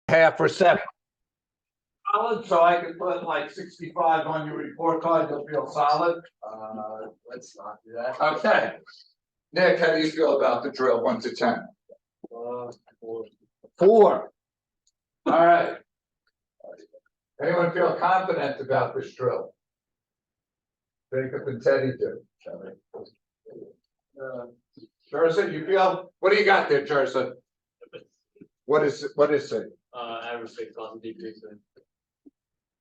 half or seven. Solid, so I can put like 65 on your report card, you'll feel solid. Let's not do that. Okay. Nick, how do you feel about the drill, 1 to 10? 4. All right. Anyone feel confident about this drill? Jacob and Teddy do. Jerson, you feel, what do you got there, Jerson? What is it? Average fixed cost decreasing.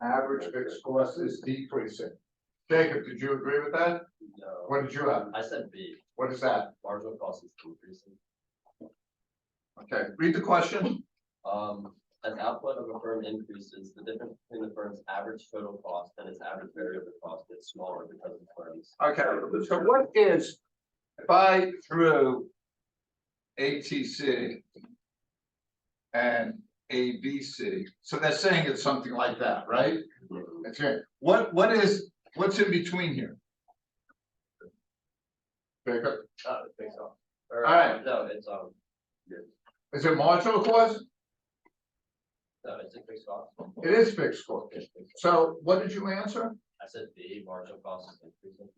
Average fixed cost is decreasing. Jacob, did you agree with that? No. What did you have? I said B. What is that? Marginal cost is decreasing. Okay, read the question. As output of a firm increases, the difference between the firm's average total cost and its average variable cost gets smaller because of the firm's. Okay, so what is, if I drew ATC and ABC, so they're saying it's something like that, right? Okay, what's in between here? Jacob? I think so. All right. No, it's Is it marginal cost? no, it's a fixed cost. It is fixed cost. So what did you answer? I said B, marginal cost is increasing.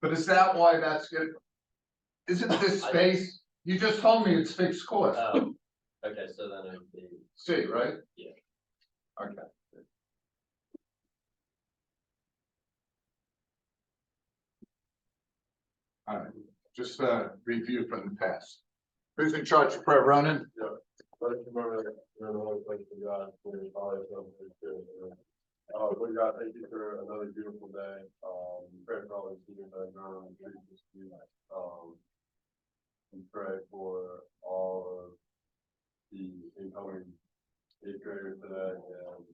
But is that why that's good? Isn't this space? You just told me it's fixed cost. Oh, okay, so then it would be C, right? Yeah. Okay. All right, just review from the past. Who's in charge of prayer, Ronan? We got, thank you for another beautiful day. Pray for all the students that are going to and pray for all of the incoming 8th graders today and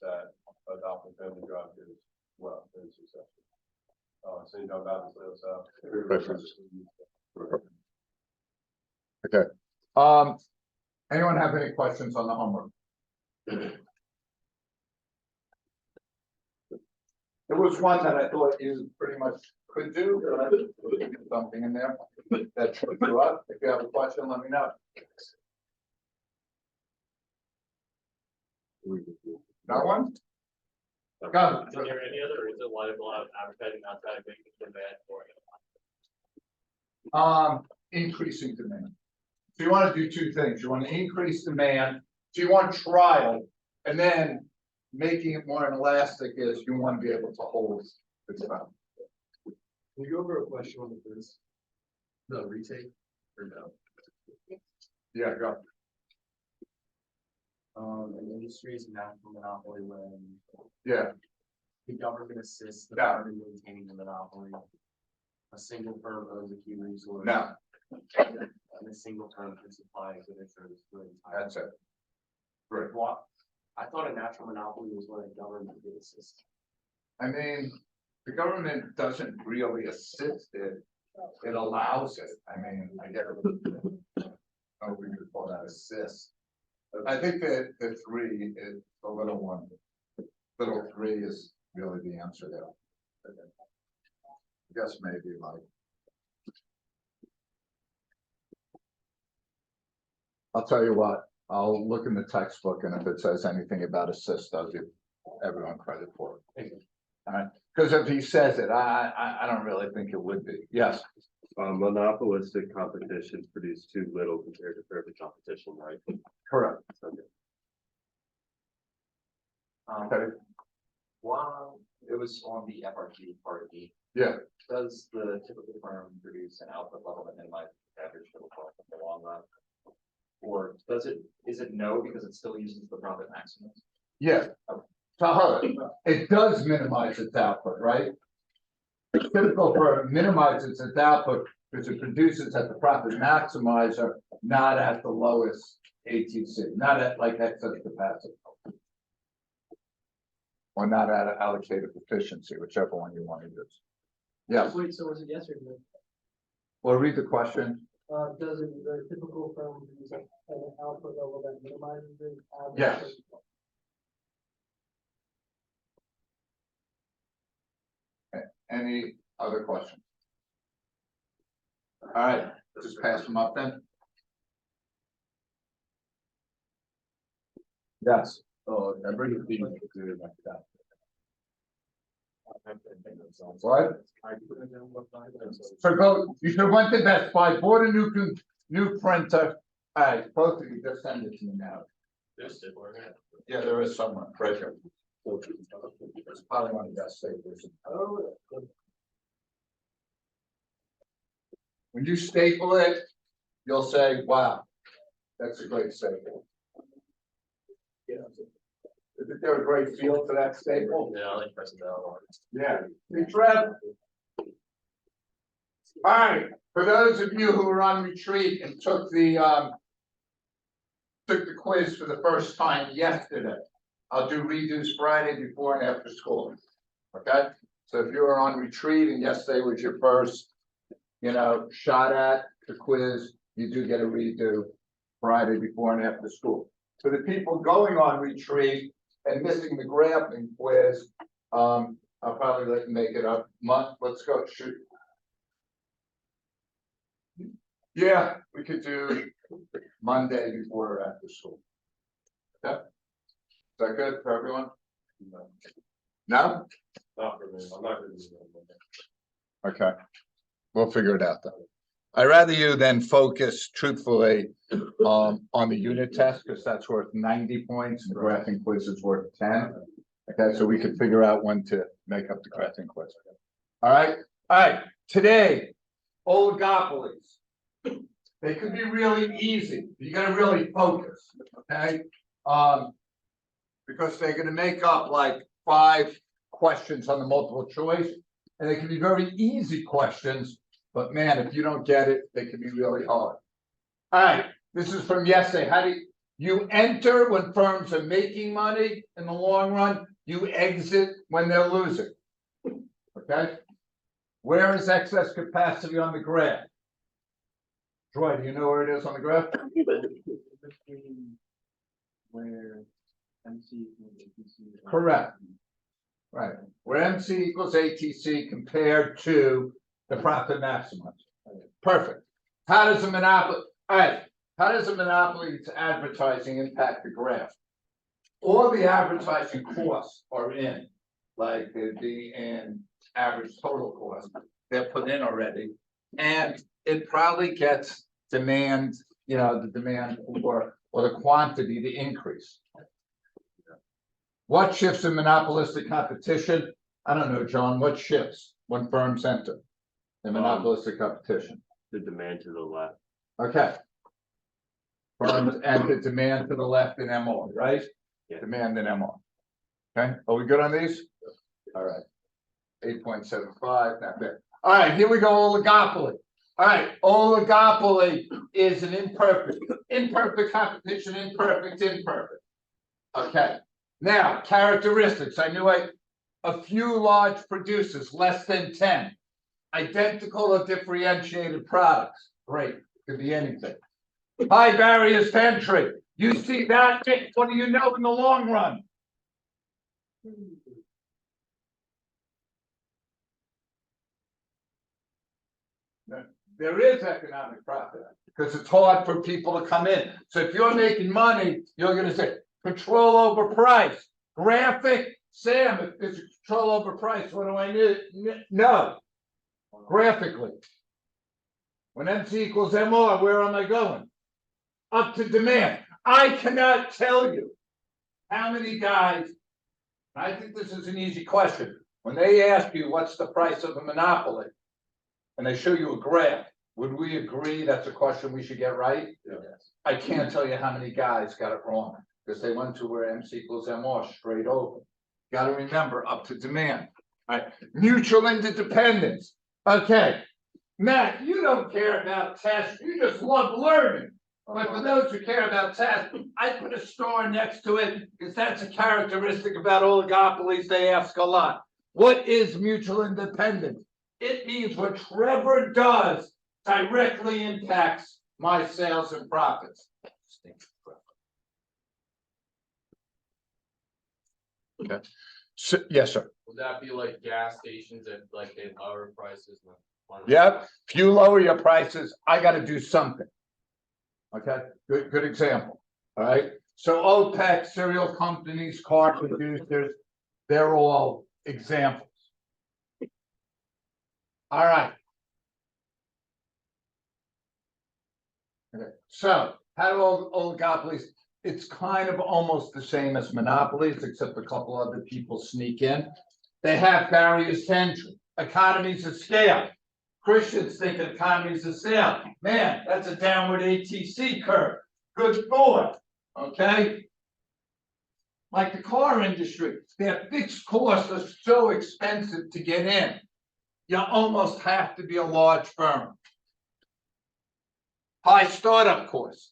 that adopted family drive is well and successful. St. John Baptist, Okay. Anyone have any questions on the homework? There was one that I thought you pretty much could do, but I put something in there that tripped you up. If you have a question, let me know. That one? Go. Is there any other reason why there's a lot of advertising outside of making demand for it? Increasing demand. So you want to do two things. You want to increase demand. So you want trial, and then making it more elastic is you want to be able to hold this up. Can you go over a question on the first? No, retake or no? Yeah, go. An industry is a natural monopoly when Yeah, the government assists the No. firm in maintaining the monopoly. A single firm owns a key resource. no, And a single firm can supply a good service to the entire. that's it. Great. What? I thought a natural monopoly was when a government did assist. I mean, the government doesn't really assist it. It allows it. I mean, I get it. Oh, we could call that assist. I think that the 3 is the little one. Little 3 is really the answer there. I guess maybe like. I'll tell you what, I'll look in the textbook, and if it says anything about assist, I'll give everyone credit for it. All right, because if he says it, I don't really think it would be. Yes. Monopolistic competitions produce too little compared to perfect competition, right? Correct. Okay. While it was on the FRG part B. Yeah. Does the typical firm produce an output level that minimizes the average total cost in the long run? Or is it no, because it still uses the profit maximum? Yeah. So it does minimize its output, right? Typical firm minimizes its output because it produces at the profit maximizer, not at the lowest ATC, not at like excess capacity. Or not at allocated efficiency, whichever one you want to use. Yes. Wait, so was it yes or no? Well, read the question. Does the typical firm use an output level that minimizes the average? Yes. Any other questions? All right, just pass them up then. Yes. Oh, I bring it to you. Like that. What? So go, you should have went to Best Buy, bought a new printer. Alright, both of you, just send it to me now. Yeah, there is somewhere, right here. It's probably one of the best staples. When you staple it, you'll say, wow, that's a great staple. Isn't there a great feel to that staple? Yeah, I like pressing down on it. Yeah. Hey, Trev. All right, for those of you who were on retreat and took the quiz for the first time yesterday, I'll do redos Friday before and after school. Okay, so if you were on retreat and yesterday was your first, shot at the quiz, you do get a redo Friday before and after school. For the people going on retreat and missing the graphing quiz, I'll probably let you make it up. Let's go shoot. Yeah, we could do Monday before or after school. Yeah. Is that good for everyone? No? Not for me, I'm not gonna do that. Okay. We'll figure it out though. I'd rather you then focus truthfully on the unit test, because that's worth 90 points, and the graphing quiz is worth 10. Okay, so we can figure out when to make up the graphing quiz. All right, today, oligopolies. They could be really easy. You gotta really focus, okay? Because they're gonna make up like 5 questions on the multiple choice, and they can be very easy questions, but man, if you don't get it, they can be really hard. All right, this is from yesterday. How do you enter when firms are making money in the long run? You exit when they're losing. Okay? Where is excess capacity on the graph? Troy, do you know where it is on the graph? Where MC equals ATC. Correct. Right, where MC equals ATC compared to the profit maximum. Perfect. How does a monopoly, all right, how does a monopoly to advertising impact the graph? All the advertising costs are in, like they'd be in average total cost. They're put in already. And it probably gets demand, the demand for, or the quantity to increase. What shifts in monopolistic competition? I don't know, John, what shifts when firms enter in monopolistic competition? The demand to the left. Okay. Firms and the demand to the left in MO, right? Yeah. Demand in MO. Okay, are we good on these? All right. 8.75, not bad. All right, here we go, oligopoly. All right, oligopoly is an imperfect competition, imperfect. Okay, now characteristics. I knew a few large producers, less than 10. Identical or differentiated products. Great, could be anything. High barriers to entry. You see that? What do you know in the long run? There is economic profit because it's hard for people to come in. So if you're making money, you're going to say control over price. Graphic, Sam, if there's control over price, what do I need? No. Graphically. When MC equals MR, where am I going? Up to demand. I cannot tell you how many guys, I think this is an easy question. When they ask you what's the price of a monopoly, and they show you a graph, would we agree that's a question we should get right? Yeah. I can't tell you how many guys got it wrong, because they went to where MC equals MR straight over. Got to remember, up to demand. All right, mutual interdependence. Okay, Matt, you don't care about tests, you just love learning. But for those who care about tests, I put a star next to it, because that's a characteristic about oligopolies they ask a lot. What is mutual independence? It means what Trevor does directly impacts my sales and profits. Okay. So, yes, sir. Would that be like gas stations that like they lower prices? Yep. If you lower your prices, I got to do something. Okay. Good example. All right. So OPEC, cereal companies, car producers, they're all examples. All right. Okay, so how do oligopolies? It's kind of almost the same as monopolies, except a couple other people sneak in. They have barriers to entry, economies of scale. Christians think of economies of scale. Man, that's a downward ATC curve. Good thought. Okay. Like the car industry, their fixed costs are so expensive to get in. You almost have to be a large firm. High startup costs.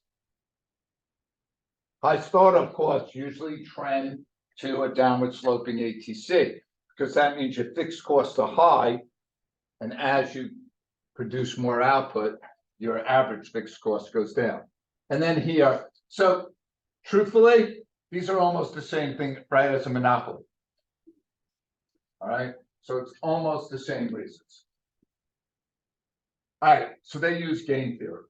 High startup costs usually trend to a downward sloping ATC because that means your fixed costs are high. And as you produce more output, your average fixed cost goes down. And then here, so truthfully, these are almost the same thing, right, as a monopoly. All right, so it's almost the same reasons. All right, so they use game theory.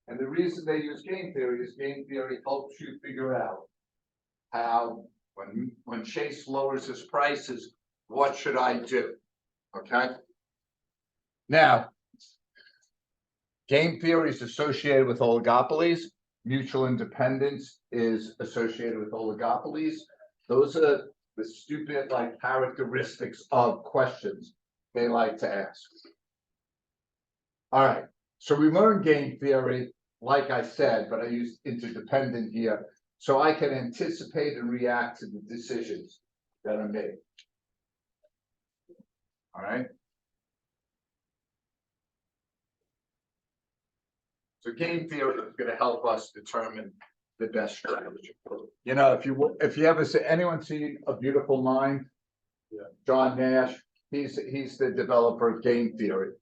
And the reason they use game theory is game theory helps you figure out how, when Chase lowers his prices, what should I do? Okay. Now, game theory is associated with oligopolies. Mutual independence is associated with oligopolies. Those are the stupid like characteristics of questions they like to ask. All right, so we learned game theory, like I said, but I used interdependent here, so I can anticipate and react to the decisions that are made. All right. So game theory is going to help us determine the best strategy. You know, if you ever see anyone see A Beautiful Mind, Yeah. John Nash, he's the developer of game theory.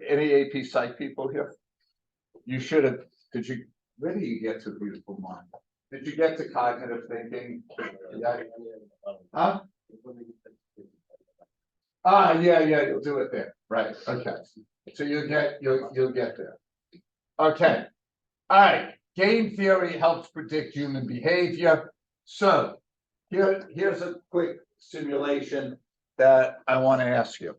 Any AP Psych people here? You should have. Where do you get to A Beautiful Mind? Did you get to cognitive thinking? Yeah. Huh? Yeah, you'll do it there. Right. Okay. So you'll get there. Okay. All right. Game theory helps predict human behavior. So here's a quick simulation that I want to ask you.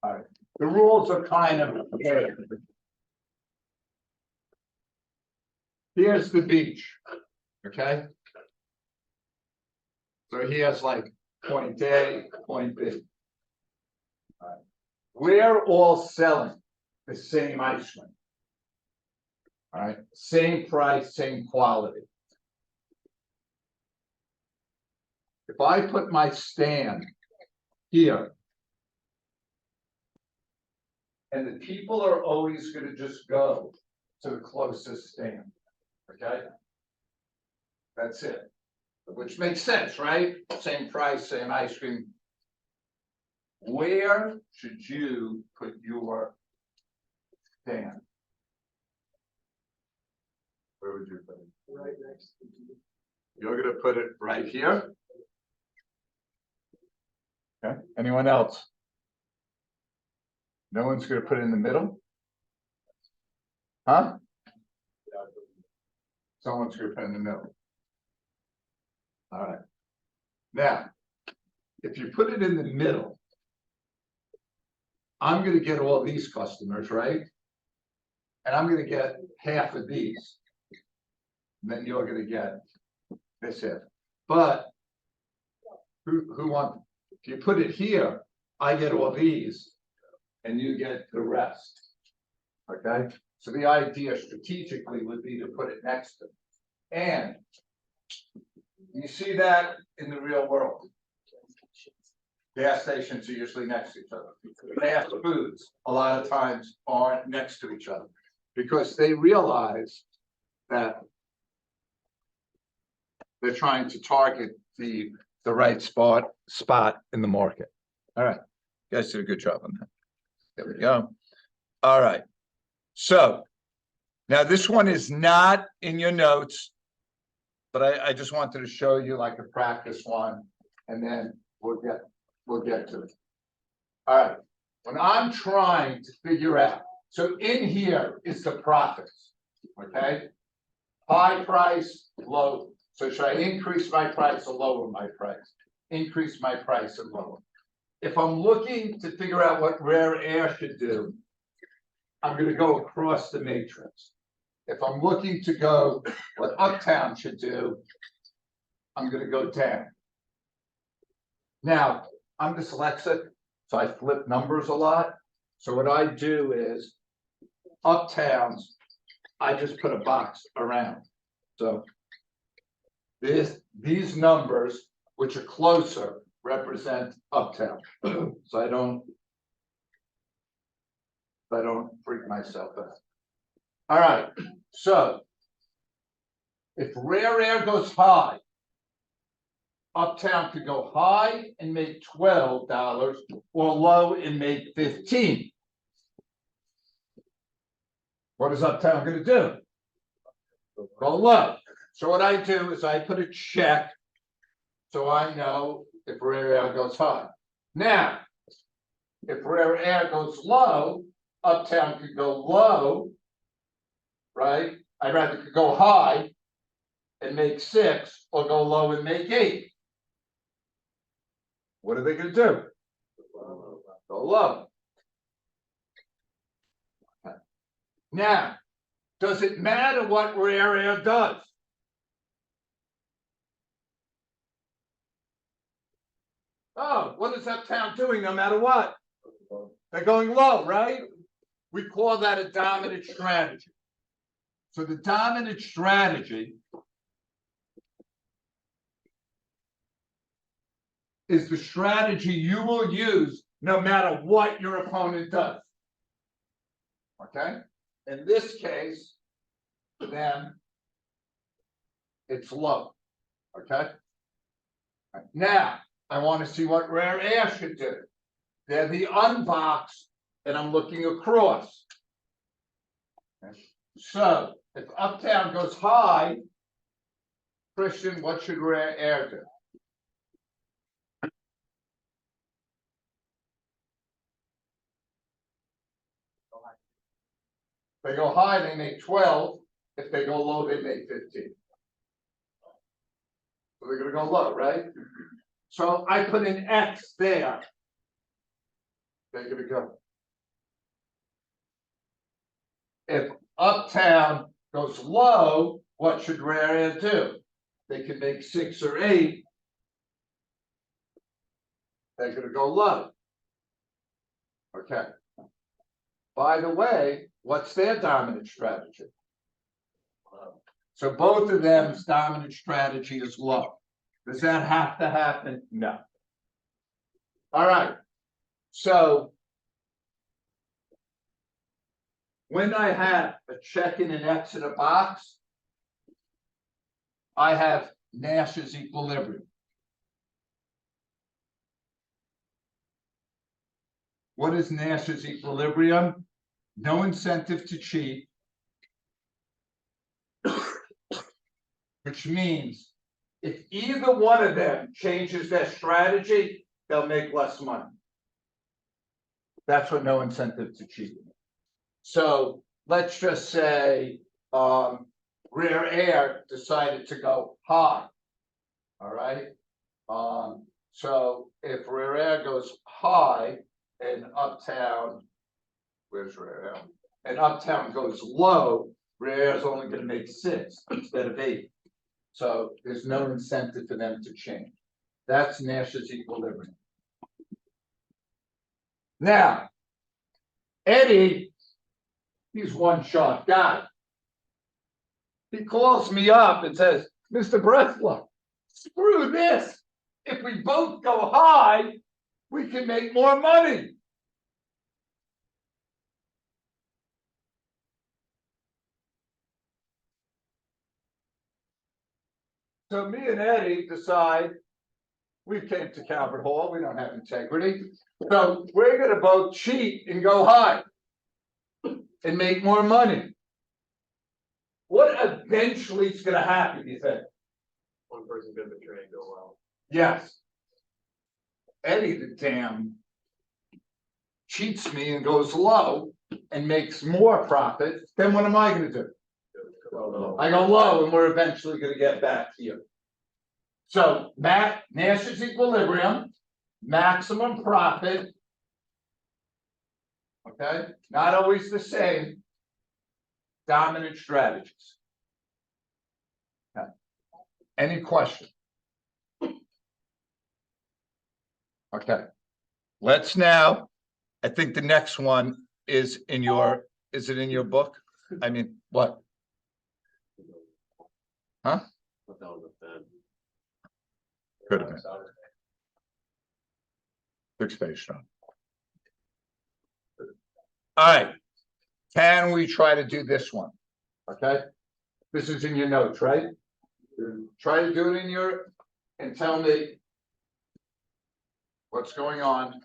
All right. The rules are kind of here's the beach. Okay. So he has like point A, point B. All right. We're all selling the same ice cream. All right, same price, same quality. If I put my stand here, and the people are always going to just go to the closest stand, okay? That's it, which makes sense, right? Same price, same ice cream. Where should you put your stand? Where would you put it? Right next to you. You're gonna put it right here? Okay, anyone else? No one's gonna put it in the middle? Huh? Someone's gonna put it in the middle. All right. Now, if you put it in the middle, I'm gonna get all these customers, right? And I'm gonna get half of these. And then you're gonna get this here. But who want, if you put it here, I get all these and you get the rest. Okay, so the idea strategically would be to put it next to. And you see that in the real world. Gas stations are usually next to each other. Fast foods a lot of times aren't next to each other because they realize that they're trying to target the right spot in the market. All right, you guys did a good job on that. There we go. All right. So now this one is not in your notes, but I just wanted to show you like a practice one, and then we'll get to it. All right. When I'm trying to figure out, so in here is the profits. Okay? High price, low, so should I increase my price or lower my price? Increase my price or lower? If I'm looking to figure out what rare air should do, I'm gonna go across the matrix. If I'm looking to go what Uptown should do, I'm gonna go down. Now, I'm dyslexic, so I flip numbers a lot. So what I do is Uptowns, I just put a box around. So these numbers, which are closer, represent Uptown. So I don't freak myself out. All right, so if rare air goes high, Uptown could go high and make $12 or low and make 15. What is Uptown gonna do? Go low. So what I do is I put a check. So I know if rare air goes high. Now, if rare air goes low, Uptown could go low. Right? I'd rather could go high and make 6 or go low and make 8. What are they gonna do? Go low. Now, does it matter what rare air does? Oh, what is Uptown doing no matter what? They're going low, right? We call that a dominant strategy. So the dominant strategy is the strategy you will use no matter what your opponent does. Okay? In this case, for them, it's low. Okay? Now, I want to see what rare air should do. They're the unbox, and I'm looking across. Okay. So, if Uptown goes high, Christian, what should rare air do? If they go high, they make 12. If they go low, they make 15. So they're gonna go low, right? So I put an X there. They're gonna go. If Uptown goes low, what should rare air do? They can make 6 or 8. They're gonna go low. Okay. By the way, what's their dominant strategy? So both of them's dominant strategy is low. Does that have to happen? No. All right. So when I have a check and an X in a box, I have Nash's equilibrium. What is Nash's equilibrium? No incentive to cheat. Which means if either one of them changes their strategy, they'll make less money. That's what no incentive to cheat. So let's just say rare air decided to go high. All right. So if rare air goes high and Uptown, where's rare air? And Uptown goes low, rare air is only going to make 6 instead of 8. So there's no incentive for them to change. That's Nash's equilibrium. Now, Eddie, he's one sharp guy. He calls me up and says, Mr. Bressler, screw this. If we both go high, we can make more money. So me and Eddie decide we came to Calvert Hall, we don't have integrity. So we're gonna both cheat and go high and make more money. What eventually is gonna happen, you think? One person's gonna betray and go well. Yes. Eddie the damn cheats me and goes low and makes more profit, then what am I gonna do? I go low and we're eventually gonna get back here. So Nash's equilibrium, maximum profit. Okay, not always the same. Dominant strategies. Okay. Any question? Okay. Let's now, I think the next one is in your, is it in your book? I mean, what? Huh? Could have been. Fixed page down. All right. Can we try to do this one? Okay. This is in your notes, right? Try to do it in your, and tell me what's going on.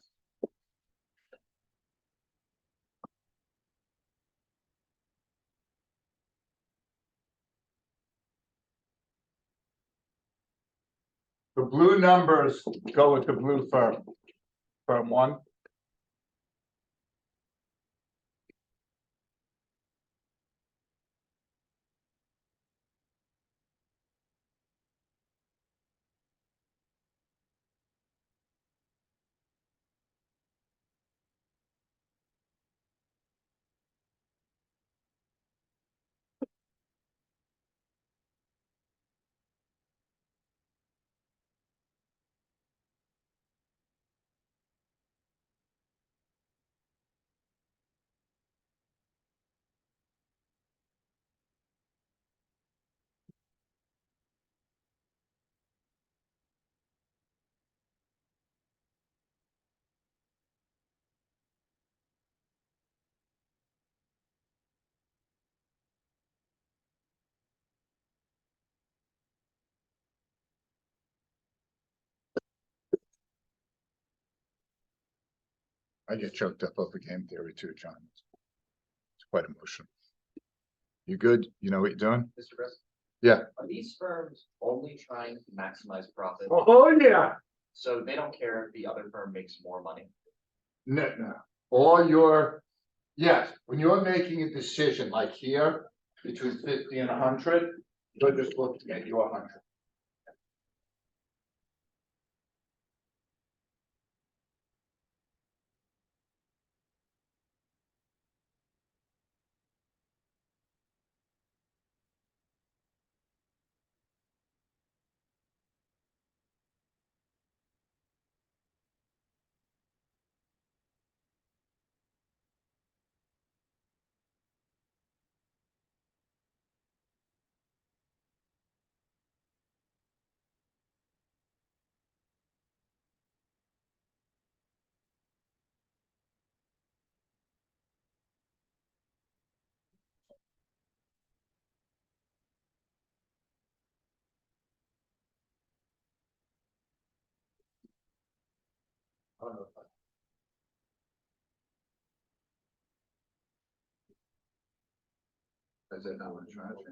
The blue numbers go with the blue firm. Firm one. I get choked up over game theory too, John. It's quite emotional. You good? You know what you're doing? Mr. President? Yeah. Are these firms only trying to maximize profit? Oh, yeah. So they don't care if the other firm makes more money? No, no. All your, yes, when you're making a decision like here, between 50 and 100, you're just looking at your 100. Is that not what you're trying to say?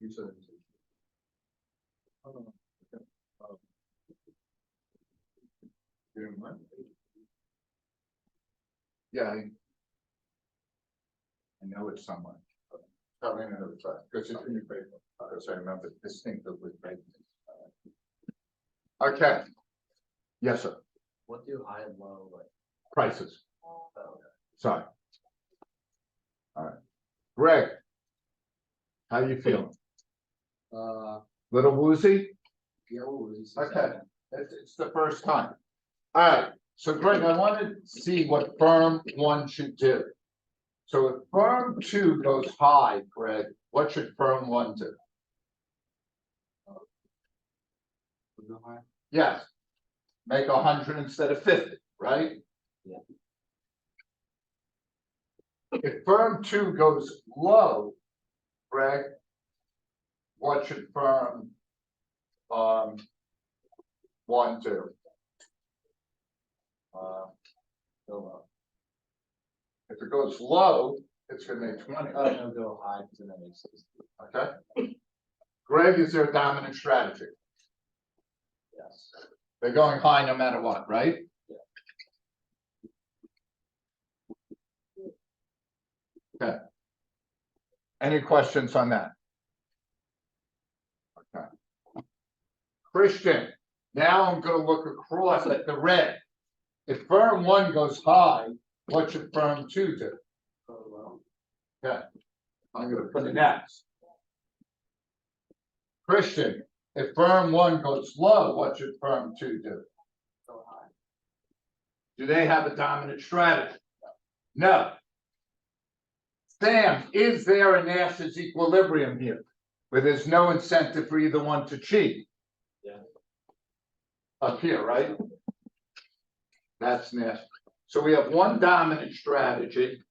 You said it. You don't mind? Yeah, I know it's somewhere. Tell me another time, because it's in your paper, because I remember distinctly. Okay. Yes, sir. What do high and low like? Prices. Sorry. All right. Greg. How you feeling? Little woozy? Yeah, Okay, it's the first time. All right, so Greg, I want to see what firm one should do. So if firm two goes high, Greg, what should firm one do? Yes, make 100 instead of 50, right? Yeah. If firm two goes low, Greg, what should firm one do? Go low. If it goes low, it's gonna make 20, Oh, no, go high, because then that makes sense. okay? Greg, is there a dominant strategy? Yes. They're going high no matter what, right? Okay. Any questions on that? Okay. Christian, now I'm gonna look across at the red. If firm one goes high, what should firm two do? Okay, I'm gonna put an X. Christian, if firm one goes low, what should firm two do? Do they have a dominant strategy? No. Sam, is there a Nash's equilibrium here? Where there's no incentive for either one to cheat? Yeah. Up here, right? That's Nash. So we have one dominant strategy.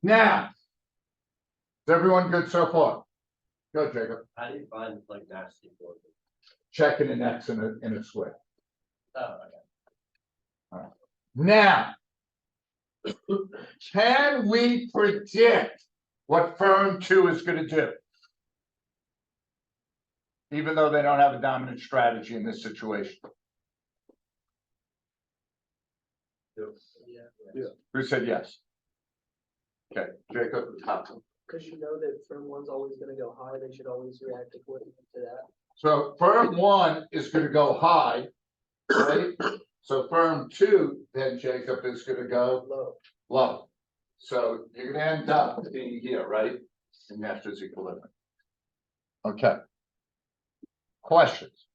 Now. Is everyone good so far? Go, Jacob. How do you find like nasty for it? Checking an X in a switch. Oh, okay. Now. Can we predict what firm two is gonna do? Even though they don't have a dominant strategy in this situation. Yeah. Who said yes? Okay, Jacob, top. Cause you know that firm one's always gonna go high, they should always react according to that. So firm one is gonna go high, right? So firm two, then Jacob is gonna go Low. low. So you're gonna end up being here, right? In Nash's equilibrium. Okay. Questions?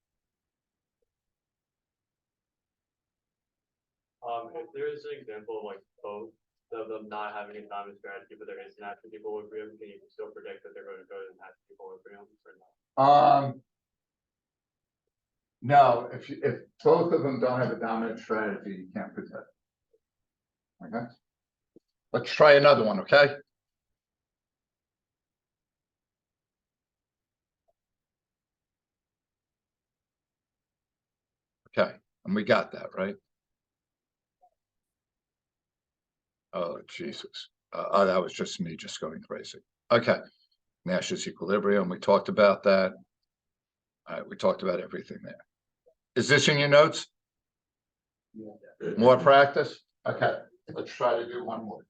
If there is an example of like both of them not having a dominant strategy, but there is an active equilibrium, can you still predict that they're going to go to an active equilibrium or not? No, if both of them don't have a dominant strategy, you can't predict. Okay. Let's try another one, okay? Okay, and we got that, right? Oh, Jesus. Oh, that was just me just going crazy. Okay. Nash's equilibrium, we talked about that. All right, we talked about everything there. Is this in your notes? More practice? Okay, let's try to do one more.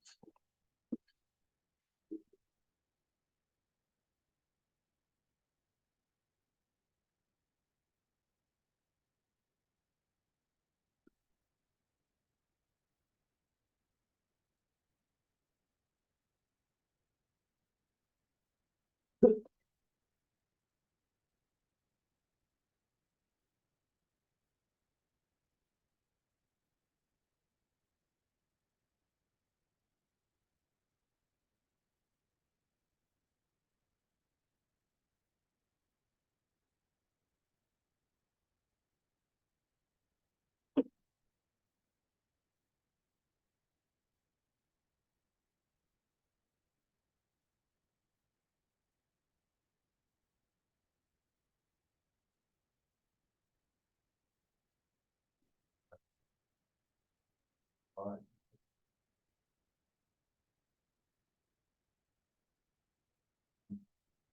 All right.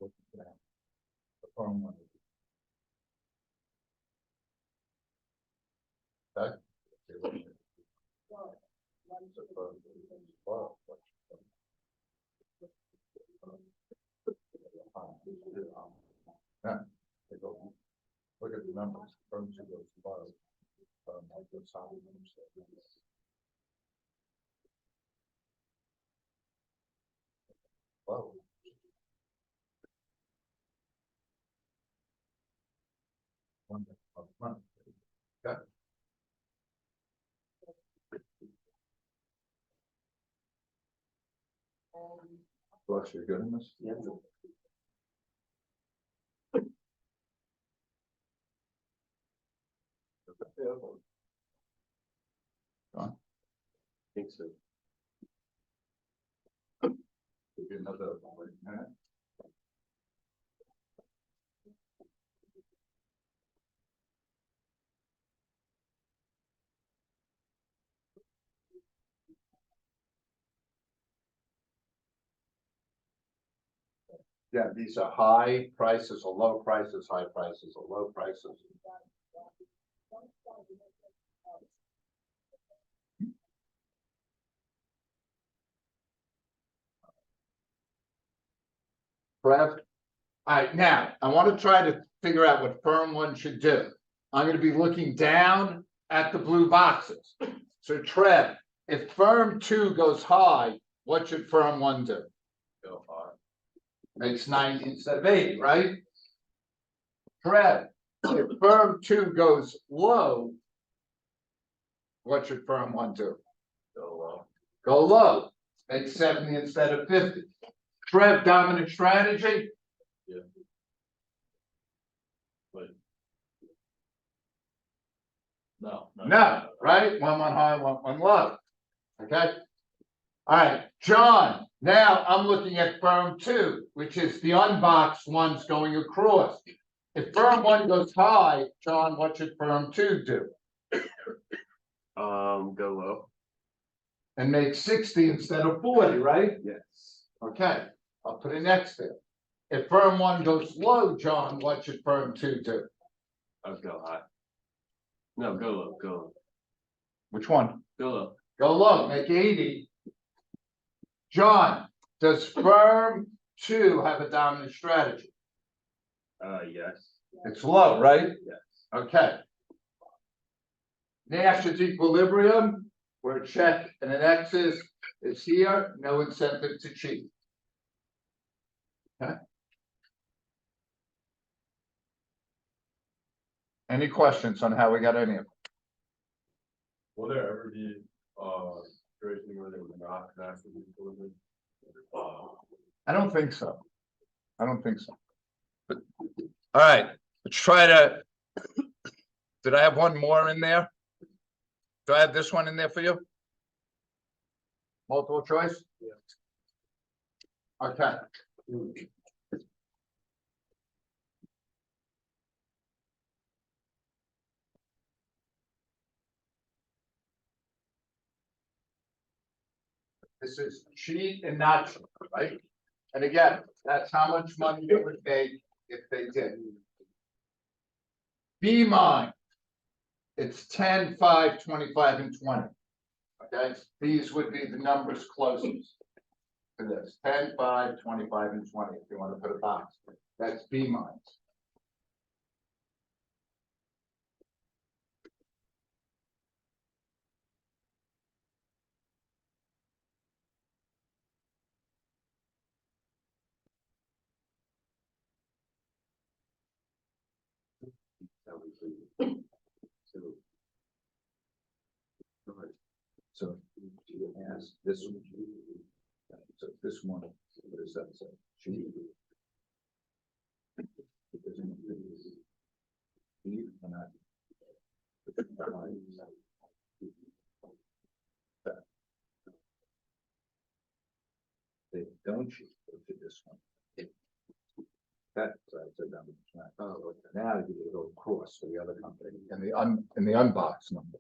The phone one. Okay. Yeah. Look at the numbers. Firms who go low. Whoa. Okay. Bless your goodness. Yeah. Think so. Give you another minute. Yeah, these are high prices or low prices, high prices or low prices. Correct? Alright, now, I want to try to figure out what firm one should do. I'm gonna be looking down at the blue boxes. So Trev, if firm two goes high, what should firm one do? Go high. Makes 90 instead of 80, right? Trev, if firm two goes low, what should firm one do? Go low. Go low, make 70 instead of 50. Trev, dominant strategy? No, right? One high, one low. Okay? All right, John, now I'm looking at firm two, which is the unboxed ones going across. If firm one goes high, John, what should firm two do? Go low. And make 60 instead of 40, right? Yes. Okay, I'll put an X there. If firm one goes low, John, what should firm two do? I'll go high. No, go low, go low, Which one? go low. Go low, make 80. John, does firm two have a dominant strategy? Yes. It's low, right? Yes. Okay. Nash's equilibrium, where a check and an X is here, no incentive to cheat. Okay. Any questions on how we got any of them? Will there ever be, situation where they would not naturally equilibrium? I don't think so. I don't think so. But, all right, let's try to. Did I have one more in there? Do I have this one in there for you? Multiple choice? Yeah. Okay. This is cheat and not cheat, right? And again, that's how much money they would make if they did. Be mine. It's 10, 5, 25, and 20. Okay, these would be the numbers closest to this. 10, 5, 25, and 20, if you want to put a box. That's B mine. So you ask this one. So this one, what is that? So G. B and I. They don't cheat, go to this one. That, so I said that was right. Oh, okay. Now you get to go across for the other company and the unbox number.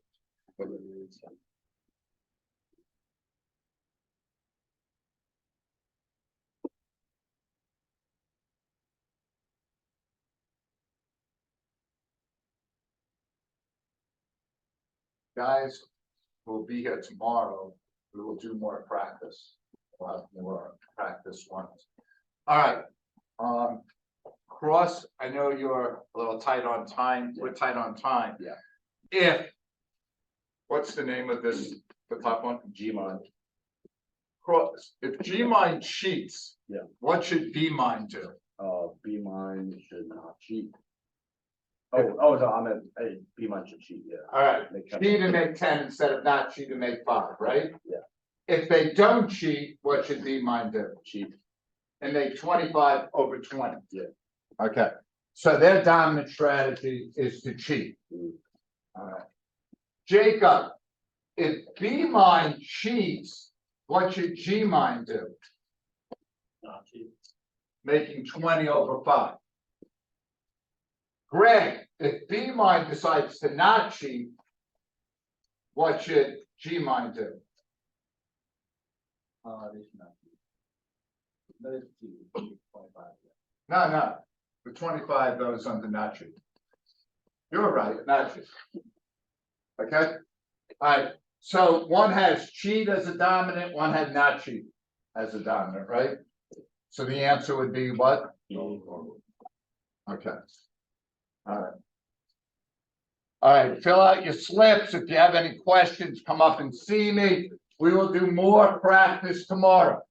Guys, we'll be here tomorrow. We will do more practice. We'll have more practice ones. All right. Cross, I know you're a little tight on time. We're tight on time. Yeah. If, what's the name of this, the top one? Gmine. Cross, if Gmine cheats. Yeah. What should Bmine do? B mine should not cheat. Oh, no, I meant, hey, B mine should cheat, yeah. All right, Make 10. cheat and make 10 instead of not cheat and make 5, right? Yeah. If they don't cheat, what should Bmine do? Cheat. And make 25 over 20. Yeah. Okay, so their dominant strategy is to cheat. Mm. Alright. Jacob, if B mine cheats, what should G mine do? Making 20/5. Greg, if B mine decides to not cheat, what should G mine do? They should not be. But it's 25. No, the 25 goes on the not cheat. You're right, not cheat. Okay, alright, so one has cheat as a dominant, one had not cheat as a dominant, right? So the answer would be what? Okay. Alright. Alright, fill out your slips. If you have any questions, come up and see me. We will do more practice tomorrow.